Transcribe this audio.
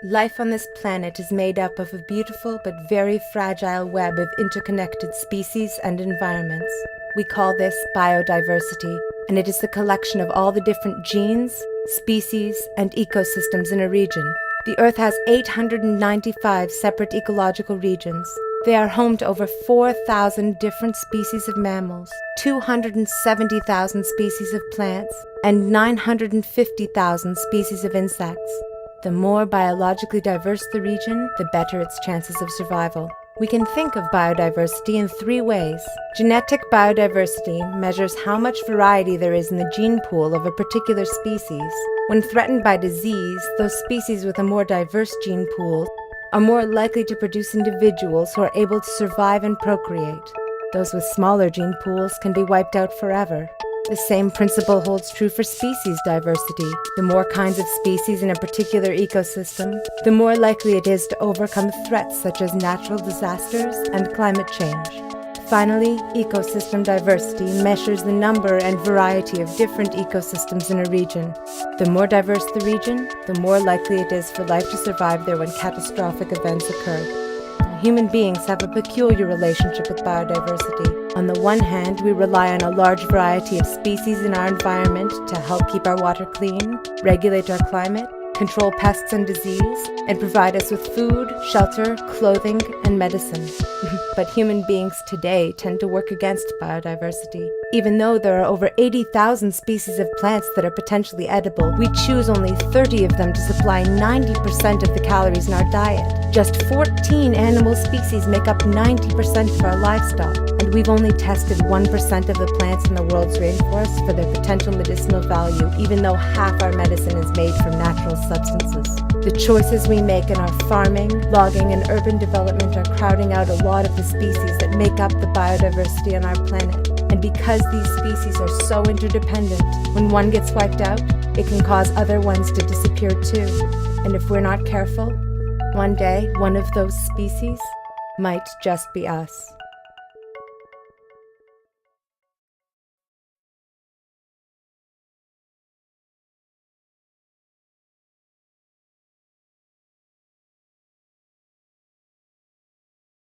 Life on this planet is made up of a beautiful but very fragile web of interconnected species and environments. We call this biodiversity, and it is the collection of all the different genes, species, and ecosystems in a region. The Earth has 895 separate ecological regions. They are home to over 4,000 different species of mammals, 270,000 species of plants, and 950,000 species of insects. The more biologically diverse the region, the better its chances of survival. We can think of biodiversity in three ways. Genetic biodiversity measures how much variety there is in the gene pool of a particular species. When threatened by disease, those species with a more diverse gene pool are more likely to produce individuals who are able to survive and procreate. Those with smaller gene pools can be wiped out forever. The same principle holds true for species diversity. The more kinds of species in a particular ecosystem, the more likely it is to overcome threats such as natural disasters and climate change. Finally, ecosystem diversity measures the number and variety of different ecosystems in a region. The more diverse the region, the more likely it is for life to survive there when catastrophic events occur. Human beings have a peculiar relationship with biodiversity. On the one hand, we rely on a large variety of species in our environment to help keep our water clean, regulate our climate, control pests and disease, and provide us with food, shelter, clothing, and medicine. But human beings today tend to work against biodiversity. Even though there are over 80,000 species of plants that are potentially edible, we choose only 30 of them to supply 90% of the calories in our diet. Just 14 animal species make up 90% of our livestock, and we've only tested 1% of the plants in the world's rainforests for their potential medicinal value, even though half our medicine is made from natural substances. The choices we make in our farming, logging, and urban development are crowding out a lot of the species that make up the biodiversity on our planet. And because these species are so interdependent, when one gets wiped out, it can cause other ones to disappear too. And if we're not careful, one day one of those species might just be us.